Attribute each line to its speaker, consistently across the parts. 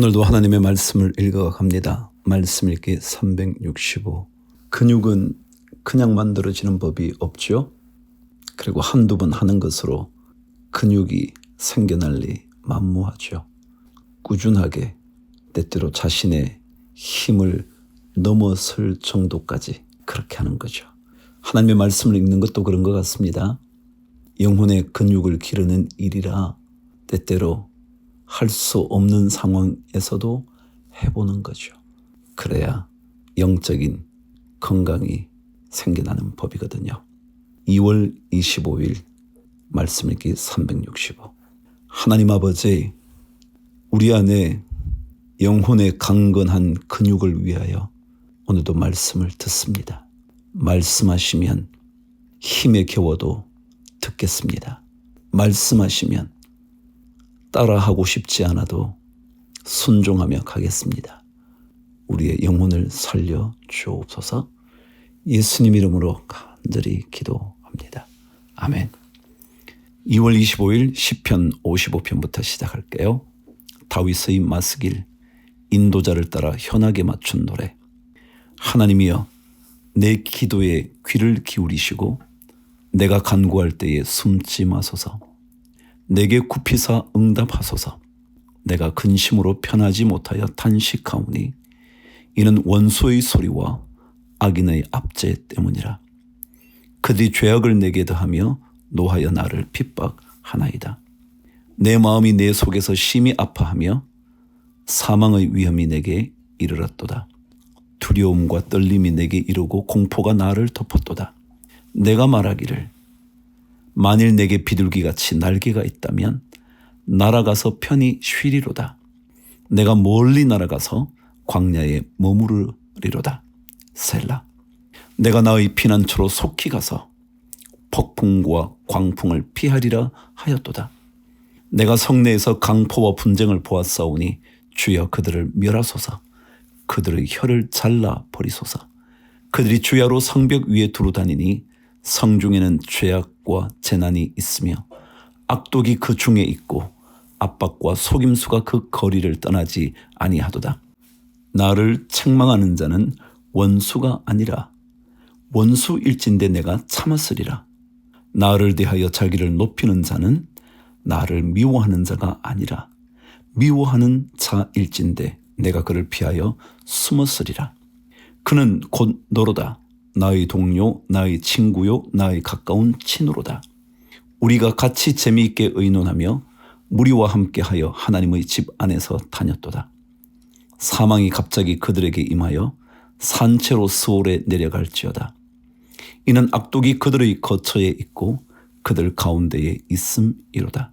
Speaker 1: 오늘도 하나님의 말씀을 읽어갑니다. 말씀 읽기 365. 근육은 그냥 만들어지는 법이 없죠. 그리고 한두 번 하는 것으로 근육이 생겨날리 만무하죠. 꾸준하게 때때로 자신의 힘을 넘어설 정도까지 그렇게 하는 거죠. 하나님의 말씀을 읽는 것도 그런 것 같습니다. 영혼의 근육을 기르는 일이라 때때로 할 수 없는 상황에서도 해보는 거죠. 그래야 영적인 건강이 생겨나는 법이거든요. 2월 25일 말씀 읽기 365. 하나님 아버지, 우리 안에 영혼의 강건한 근육을 위하여 오늘도 말씀을 듣습니다. 말씀하시면 힘에 겨워도 듣겠습니다. 말씀하시면 따라하고 싶지 않아도 순종하며 가겠습니다. 우리의 영혼을 살려 주옵소서. 예수님 이름으로 간절히 기도합니다. 아멘. 2월 25일 시편 55편부터 시작할게요. 다윗의 마스길, 인도자를 따라 현악에 맞춘 노래. 하나님이여, 내 기도에 귀를 기울이시고 내가 간구할 때에 숨지 마소서. 내게 굽히사 응답하소서. 내가 근심으로 편하지 못하여 탄식하오니 이는 원수의 소리와 악인의 압제 때문이라. 그들이 죄악을 내게 더하며 노하여 나를 핍박하나이다. 내 마음이 내 속에서 심히 아파하며 사망의 위험이 내게 이르렀도다. 두려움과 떨림이 내게 이르고 공포가 나를 덮었도다. 내가 말하기를 만일 내게 비둘기같이 날개가 있다면 날아가서 편히 쉬리로다. 내가 멀리 날아가서 광야에 머무르리로다. 셀라. 내가 나의 피난처로 속히 가서 폭풍과 광풍을 피하리라 하였도다. 내가 성내에서 강포와 분쟁을 보았사오니 주여 그들을 멸하소서. 그들의 혀를 잘라 버리소서. 그들이 주야로 성벽 위에 두루 다니니 성중에는 죄악과 재난이 있으며 악독이 그 중에 있고 압박과 속임수가 그 거리를 떠나지 아니하도다. 나를 책망하는 자는 원수가 아니라 원수일진데 내가 참았으리라. 나를 대하여 자기를 높이는 자는 나를 미워하는 자가 아니라 미워하는 자일진데 내가 그를 피하여 숨었으리라. 그는 곧 너로다. 나의 동료, 나의 친구요, 나의 가까운 친으로다. 우리가 같이 재미있게 의논하며 무리와 함께하여 하나님의 집 안에서 다녔도다. 사망이 갑자기 그들에게 임하여 산채로 스올에 내려갈지어다. 이는 악독이 그들의 거처에 있고 그들 가운데에 있음이로다.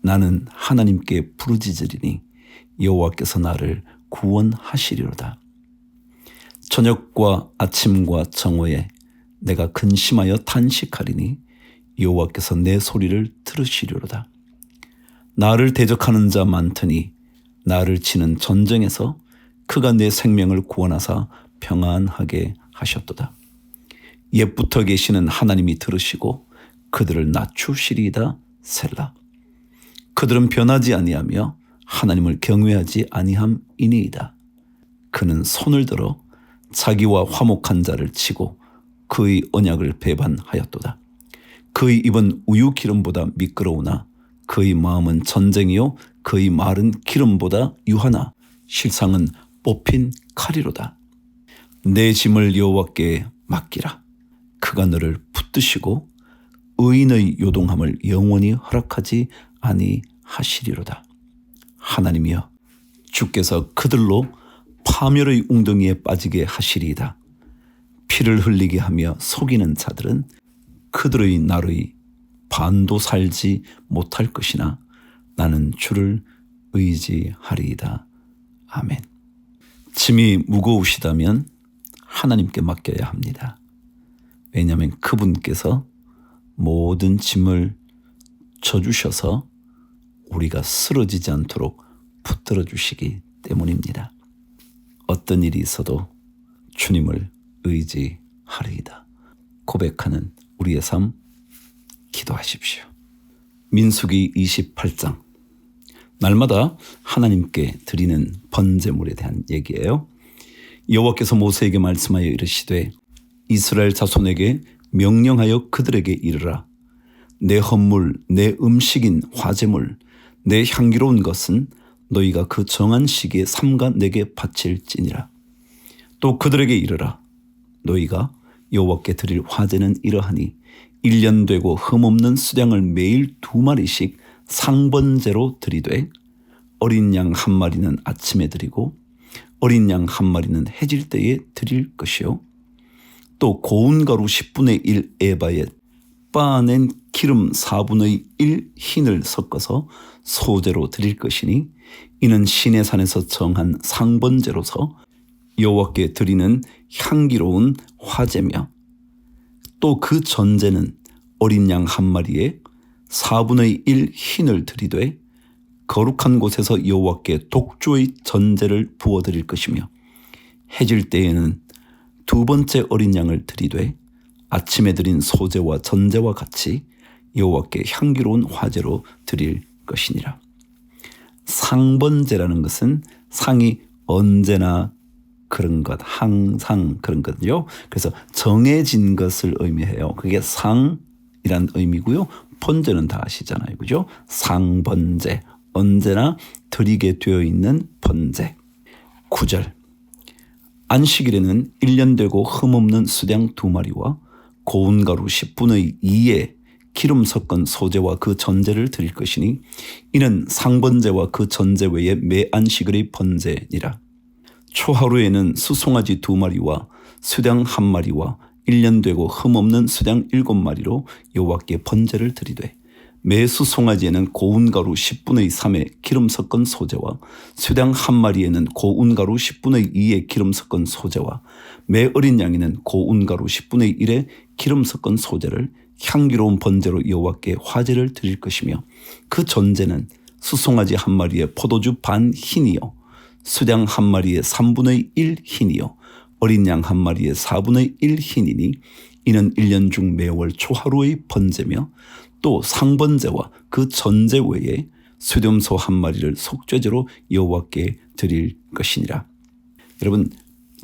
Speaker 1: 나는 하나님께 부르짖으리니 여호와께서 나를 구원하시리로다. 저녁과 아침과 정오에 내가 근심하여 탄식하리니 여호와께서 내 소리를 들으시리로다. 나를 대적하는 자 많더니 나를 치는 전쟁에서 그가 내 생명을 구원하사 평안하게 하셨도다. 옛부터 계시는 하나님이 들으시고 그들을 낮추시리이다. 셀라. 그들은 변하지 아니하며 하나님을 경외하지 아니함이니이다. 그는 손을 들어 자기와 화목한 자를 치고 그의 언약을 배반하였도다. 그의 입은 우유 기름보다 미끄러우나 그의 마음은 전쟁이요 그의 말은 기름보다 유하나 실상은 뽑힌 칼이로다. 내 짐을 여호와께 맡기라. 그가 너를 붙드시고 의인의 요동함을 영원히 허락하지 아니하시리로다. 하나님이여, 주께서 그들로 파멸의 웅덩이에 빠지게 하시리이다. 피를 흘리게 하며 속이는 자들은 그들의 날의 반도 살지 못할 것이나 나는 주를 의지하리이다. 아멘. 짐이 무거우시다면 하나님께 맡겨야 합니다. 왜냐하면 그분께서 모든 짐을 져주셔서 우리가 쓰러지지 않도록 붙들어 주시기 때문입니다. 어떤 일이 있어도 주님을 의지하리이다. 고백하는 우리의 삶 기도하십시오. 민수기 28장. 날마다 하나님께 드리는 번제물에 대한 얘기예요. 여호와께서 모세에게 말씀하여 이르시되 이스라엘 자손에게 명령하여 그들에게 이르라. 내 헌물, 내 음식인 화제물, 내 향기로운 것은 너희가 그 정한 시기에 삼가 내게 바칠지니라. 또 그들에게 이르라. 너희가 여호와께 드릴 화제는 이러하니 1년 되고 흠없는 수량을 매일 2마리씩 상번제로 드리되 어린 양 1마리는 아침에 드리고 어린 양 1마리는 해질 때에 드릴 것이요. 또 고운 가루 10분의 1 에바에 빻아낸 기름 4분의 1 흰을 섞어서 소제로 드릴 것이니 이는 시내산에서 정한 상번제로서 여호와께 드리는 향기로운 화제며 또 그 전제는 어린 양 1마리에 4분의 1 흰을 드리되 거룩한 곳에서 여호와께 독주의 전제를 부어드릴 것이며 해질 때에는 2번째 어린 양을 드리되 아침에 드린 소제와 전제와 같이 여호와께 향기로운 화제로 드릴 것이니라. 상번제라는 것은 상이 언제나 그런 것, 항상 그런 것요. 그래서 정해진 것을 의미해요. 그게 상이란 의미고요. 번제는 다 아시잖아요. 그죠? 상번제, 언제나 드리게 되어 있는 번제. 9절. 안식일에는 1년 되고 흠없는 수량 2마리와 고운 가루 10분의 2에 기름 섞은 소제와 그 전제를 드릴 것이니 이는 상번제와 그 전제 외에 매 안식일의 번제니라. 초하루에는 수송아지 2마리와 수량 1마리와 1년 되고 흠없는 수량 7마리로 여호와께 번제를 드리되 매 수송아지에는 고운 가루 10분의 3에 기름 섞은 소제와 수량 1마리에는 고운 가루 10분의 2에 기름 섞은 소제와 매 어린 양에는 고운 가루 10분의 1에 기름 섞은 소제를 향기로운 번제로 여호와께 화제를 드릴 것이며 그 전제는 수송아지 1마리에 포도주 반 흰이요 수량 1마리에 3분의 1 흰이요 어린 양 1마리에 4분의 1 흰이니 이는 1년 중 매월 초하루의 번제며 또 상번제와 그 전제 외에 수렴소 1마리를 속죄제로 여호와께 드릴 것이니라. 여러분,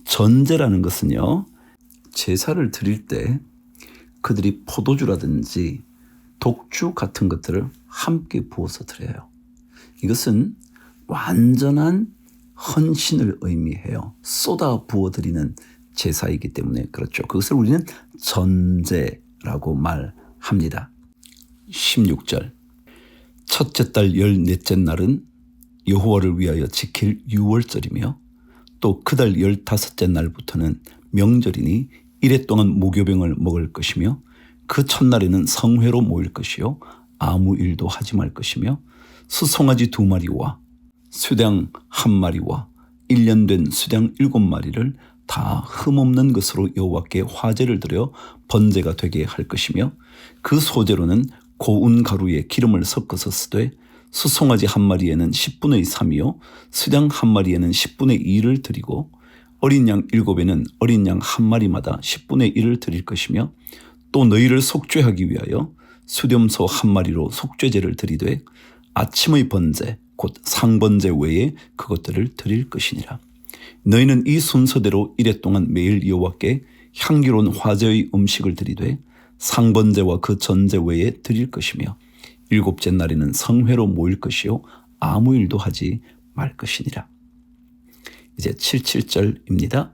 Speaker 1: 전제라는 것은요, 제사를 드릴 때 그들이 포도주라든지 독주 같은 것들을 함께 부어서 드려요. 이것은 완전한 헌신을 의미해요. 쏟아 부어드리는 제사이기 때문에 그렇죠. 그것을 우리는 전제라고 말합니다. 16절. 첫째 달 14째 날은 여호와를 위하여 지킬 유월절이며 또 그 달 15째 날부터는 명절이니 이래 동안 무교병을 먹을 것이며 그 첫날에는 성회로 모일 것이요 아무 일도 하지 말 것이며 수송아지 2마리와 수량 1마리와 1년 된 수량 7마리를 다 흠없는 것으로 여호와께 화제를 드려 번제가 되게 할 것이며 그 소제로는 고운 가루에 기름을 섞어서 쓰되 수송아지 1마리에는 10분의 3이요 수량 1마리에는 10분의 2를 드리고 어린 양 7에는 어린 양 1마리마다 10분의 1을 드릴 것이며 또 너희를 속죄하기 위하여 수렴소 1마리로 속죄제를 드리되 아침의 번제 곧 상번제 외에 그것들을 드릴 것이니라. 너희는 이 순서대로 이래 동안 매일 여호와께 향기로운 화제의 음식을 드리되 상번제와 그 전제 외에 드릴 것이며 7째 날에는 성회로 모일 것이요 아무 일도 하지 말 것이니라. 이제 77절입니다.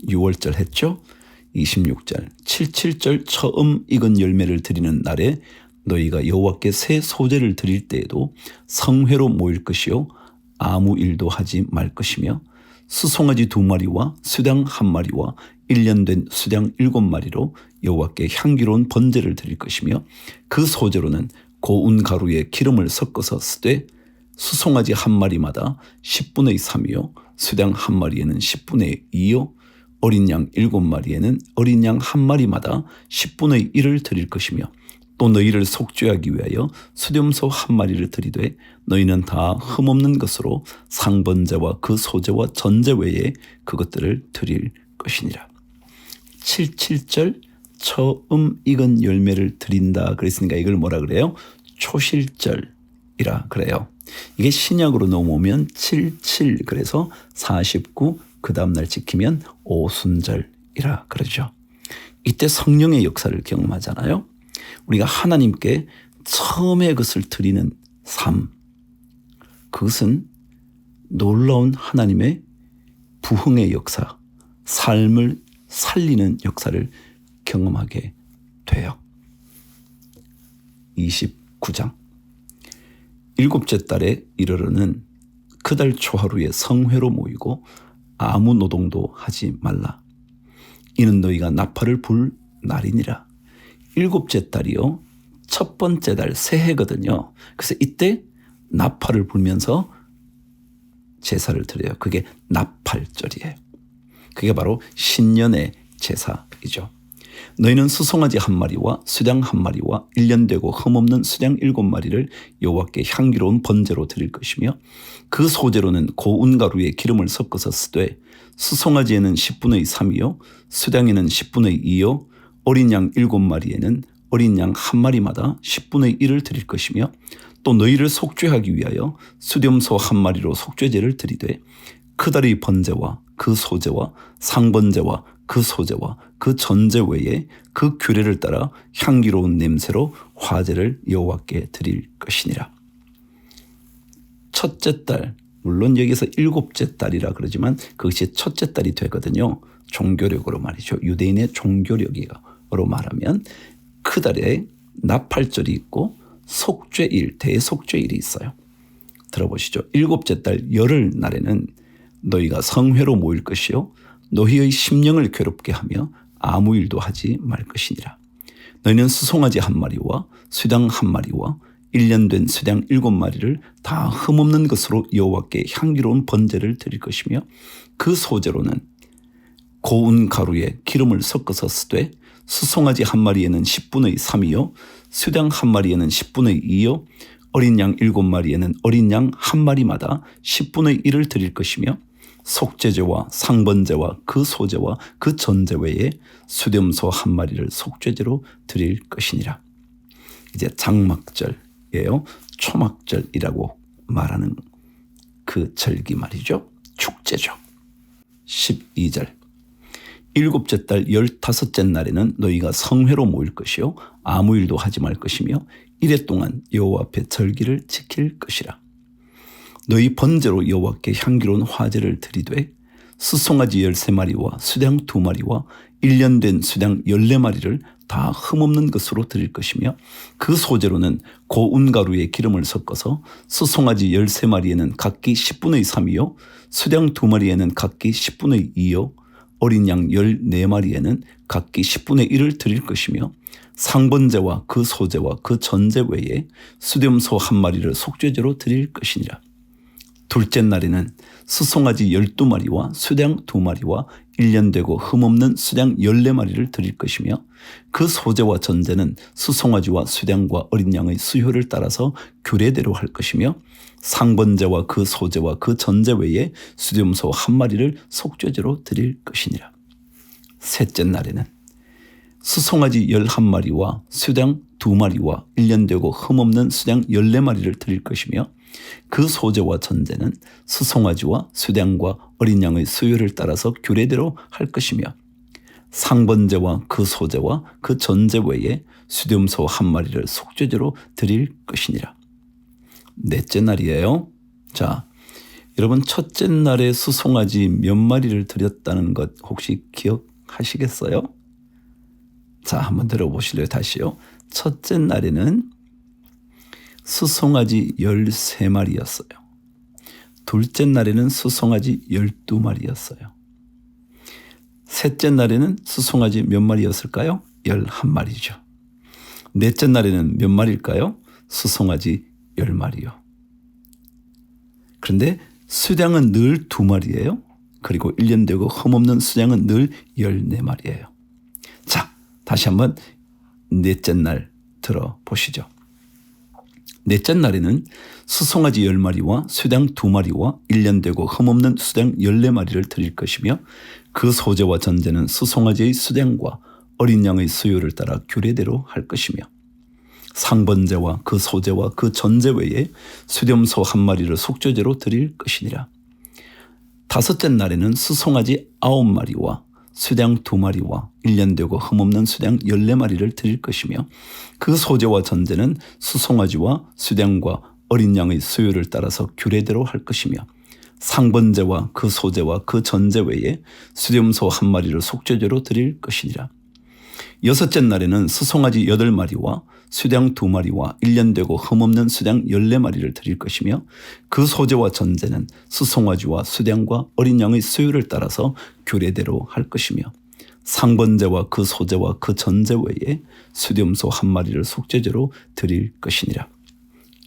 Speaker 1: 6월절 했죠? 26절. 77절 처음 익은 열매를 드리는 날에 너희가 여호와께 새 소제를 드릴 때에도 성회로 모일 것이요 아무 일도 하지 말 것이며 수송아지 2마리와 수량 1마리와 1년 된 수량 7마리로 여호와께 향기로운 번제를 드릴 것이며 그 소제로는 고운 가루에 기름을 섞어서 쓰되 수송아지 1마리마다 10분의 3이요 수량 1마리에는 10분의 2요 어린 양 7마리에는 어린 양 1마리마다 10분의 1을 드릴 것이며 또 너희를 속죄하기 위하여 수렴소 1마리를 드리되 너희는 다 흠없는 것으로 상번제와 그 소제와 전제 외에 그것들을 드릴 것이니라. 77절 처음 익은 열매를 드린다 그랬으니까 이걸 뭐라 그래요? 초실절이라 그래요. 이게 신약으로 넘어오면 77, 그래서 49, 그 다음날 지키면 오순절이라 그러죠. 이때 성령의 역사를 경험하잖아요. 우리가 하나님께 처음에 그것을 드리는 삶, 그것은 놀라운 하나님의 부흥의 역사, 삶을 살리는 역사를 경험하게 돼요. 29장. 일곱째 달에 이르러는 그달 초하루에 성회로 모이고 아무 노동도 하지 말라. 이는 너희가 나팔을 불 날이니라. 일곱째 달이요, 첫 번째 달 새해거든요. 그래서 이때 나팔을 불면서 제사를 드려요. 그게 나팔절이에요. 그게 바로 신년의 제사이죠. 너희는 수송아지 1마리와 수양 1마리와 1년 되고 흠없는 수양 7마리를 여호와께 향기로운 번제로 드릴 것이며, 그 소제로는 고운 가루에 기름을 섞어서 쓰되 수송아지에는 10분의 3이요 수양에는 10분의 2요 어린 양 7마리에는 어린 양 1마리마다 10분의 1을 드릴 것이며, 또 너희를 속죄하기 위하여 수렴소 1마리로 속죄제를 드리되 그달의 번제와 그 소제와 상번제와 그 소제와 그 전제 외에 그 규례를 따라 향기로운 냄새로 화제를 여호와께 드릴 것이니라. 첫째 달, 물론 여기서 일곱째 달이라 그러지만 그것이 첫째 달이 되거든요. 종교력으로 말이죠. 유대인의 종교력으로 말하면 그 달에 나팔절이 있고 속죄일, 대속죄일이 있어요. 들어보시죠. 일곱째 달 열흘 날에는 너희가 성회로 모일 것이요 너희의 심령을 괴롭게 하며 아무 일도 하지 말 것이니라. 너희는 수송아지 1마리와 수양 1마리와 1년 된 수양 7마리를 다 흠없는 것으로 여호와께 향기로운 번제를 드릴 것이며, 그 소제로는 고운 가루에 기름을 섞어서 쓰되 수송아지 1마리에는 10분의 3이요 수양 1마리에는 10분의 2요 어린 양 7마리에는 어린 양 1마리마다 10분의 1을 드릴 것이며, 속죄제와 상번제와 그 소제와 그 전제 외에 수렴소 1마리를 속죄제로 드릴 것이니라. 이제 장막절이에요. 초막절이라고 말하는 그 절기 말이죠. 축제죠. 12절. 일곱째 달 15째 날에는 너희가 성회로 모일 것이요 아무 일도 하지 말 것이며 이래 동안 여호와 앞에 절기를 지킬 것이라. 너희 번제로 여호와께 향기로운 화제를 드리되 수송아지 13마리와 수양 2마리와 1년 된 수양 14마리를 다 흠없는 것으로 드릴 것이며, 그 소제로는 고운 가루에 기름을 섞어서 수송아지 13마리에는 각기 10분의 3이요 수양 2마리에는 각기 10분의 2요 어린 양 14마리에는 각기 10분의 1을 드릴 것이며, 상번제와 그 소제와 그 전제 외에 수렴소 1마리를 속죄제로 드릴 것이니라. 둘째 날에는 수송아지 12마리와 수양 2마리와 1년 되고 흠없는 수양 14마리를 드릴 것이며, 그 소제와 전제는 수송아지와 수양과 어린 양의 수효를 따라서 규례대로 할 것이며, 상번제와 그 소제와 그 전제 외에 수렴소 1마리를 속죄제로 드릴 것이니라. 셋째 날에는 수송아지 11마리와 수양 2마리와 1년 되고 흠없는 수양 14마리를 드릴 것이며, 그 소제와 전제는 수송아지와 수양과 어린 양의 수요를 따라서 규례대로 할 것이며, 상번제와 그 소제와 그 전제 외에 수렴소 1마리를 속죄제로 드릴 것이니라. 넷째 날이에요. 자, 여러분 첫째 날에 수송아지 몇 마리를 드렸다는 것 혹시 기억하시겠어요? 자, 한번 들어보실래요? 다시요. 첫째 날에는 수송아지 13마리였어요. 둘째 날에는 수송아지 12마리였어요. 셋째 날에는 수송아지 몇 마리였을까요? 11마리죠. 넷째 날에는 몇 마리일까요? 수송아지 10마리요. 그런데 수양은 늘 2마리예요. 그리고 1년 되고 흠없는 수양은 늘 14마리예요. 자, 다시 한번 넷째 날 들어보시죠. 넷째 날에는 수송아지 10마리와 수양 2마리와 1년 되고 흠없는 수양 14마리를 드릴 것이며, 그 소제와 전제는 수송아지의 수양과 어린 양의 수요를 따라 규례대로 할 것이며, 상번제와 그 소제와 그 전제 외에 수렴소 한 마리를 속죄제로 드릴 것이니라. 다섯째 날에는 수송아지 9마리와 수량 2마리와 1년 되고 흠없는 수량 14마리를 드릴 것이며 그 소제와 전제는 수송아지와 수량과 어린 양의 수요를 따라서 규례대로 할 것이며 상번제와 그 소제와 그 전제 외에 수렴소 1마리를 속죄제로 드릴 것이니라. 여섯째 날에는 수송아지 8마리와 수량 2마리와 1년 되고 흠없는 수량 14마리를 드릴 것이며 그 소제와 전제는 수송아지와 수량과 어린 양의 수요를 따라서 규례대로 할 것이며 상번제와 그 소제와 그 전제 외에 수렴소 1마리를 속죄제로 드릴 것이니라.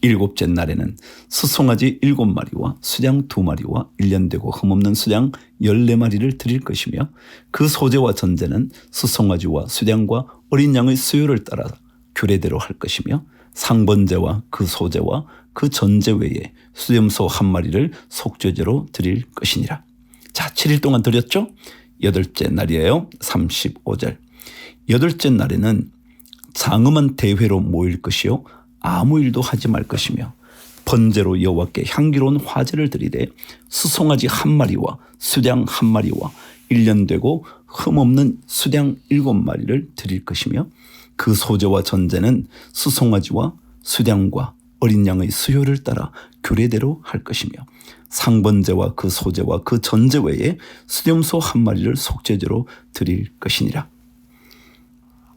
Speaker 1: 일곱째 날에는 수송아지 7마리와 수량 2마리와 1년 되고 흠없는 수량 14마리를 드릴 것이며 그 소제와 전제는 수송아지와 수량과 어린 양의 수요를 따라 규례대로 할 것이며 상번제와 그 소제와 그 전제 외에 수렴소 1마리를 속죄제로 드릴 것이니라. 자, 7일 동안 드렸죠? 여덟째 날이에요. 35절. 여덟째 날에는 장엄한 대회로 모일 것이요 아무 일도 하지 말 것이며 번제로 여호와께 향기로운 화제를 드리되 수송아지 1마리와 수량 1마리와 1년 되고 흠없는 수량 7마리를 드릴 것이며 그 소제와 전제는 수송아지와 수량과 어린 양의 수요를 따라 규례대로 할 것이며 상번제와 그 소제와 그 전제 외에 수렴소 1마리를 속죄제로 드릴 것이니라.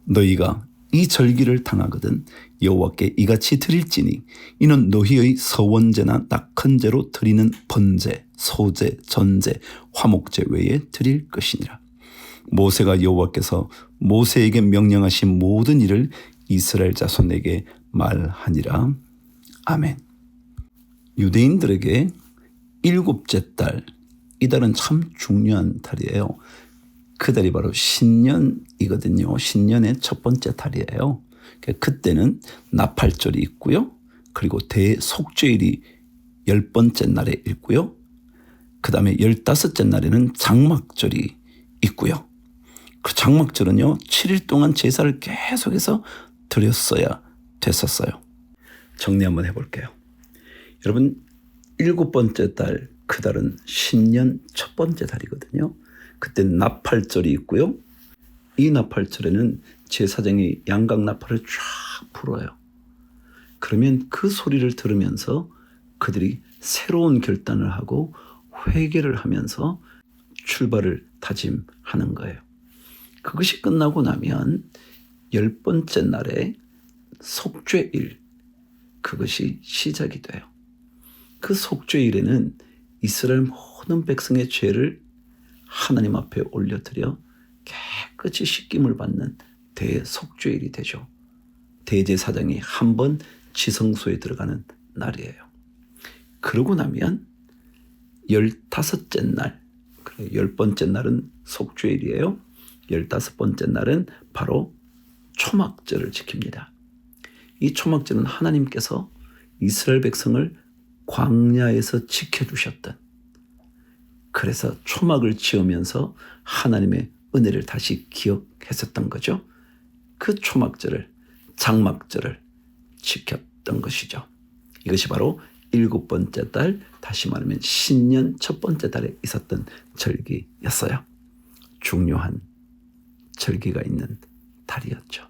Speaker 1: 너희가 이 절기를 당하거든 여호와께 이같이 드릴지니 이는 너희의 서원제나 낙헌제로 드리는 번제, 소제, 전제, 화목제 외에 드릴 것이니라. 모세가 여호와께서 모세에게 명령하신 모든 일을 이스라엘 자손에게 말하니라. 아멘. 유대인들에게 7째 달, 이 달은 참 중요한 달이에요. 그 달이 바로 신년이거든요. 신년의 첫 번째 달이에요. 그때는 나팔절이 있고요. 그리고 대속죄일이 10번째 날에 있고요. 그 다음에 15째 날에는 장막절이 있고요. 그 장막절은요 7일 동안 제사를 계속해서 드렸어야 됐었어요. 정리 한번 해볼게요. 여러분 7번째 달, 그 달은 신년 첫 번째 달이거든요. 그때 나팔절이 있고요. 이 나팔절에는 제사장이 양각 나팔을 쫙 불어요. 그러면 그 소리를 들으면서 그들이 새로운 결단을 하고 회개를 하면서 출발을 다짐하는 거예요. 그것이 끝나고 나면 10번째 날에 속죄일, 그것이 시작이 돼요. 그 속죄일에는 이스라엘 모든 백성의 죄를 하나님 앞에 올려드려 깨끗이 씻김을 받는 대속죄일이 되죠. 대제사장이 한 번 지성소에 들어가는 날이에요. 그러고 나면 15째 날, 10번째 날은 속죄일이에요. 15번째 날은 바로 초막절을 지킵니다. 이 초막절은 하나님께서 이스라엘 백성을 광야에서 지켜주셨던, 그래서 초막을 지으면서 하나님의 은혜를 다시 기억했었던 거죠. 그 초막절을, 장막절을 지켰던 것이죠. 이것이 바로 7번째 달, 다시 말하면 신년 첫 번째 달에 있었던 절기였어요. 중요한 절기가 있는 달이었죠.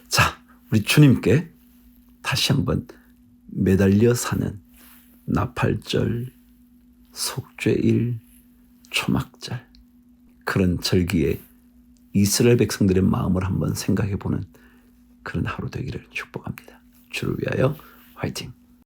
Speaker 1: 자, 우리 주님께 다시 한번 매달려 사는 나팔절, 속죄일, 초막절, 그런 절기에 이스라엘 백성들의 마음을 한번 생각해 보는 그런 하루 되기를 축복합니다. 주를 위하여 화이팅!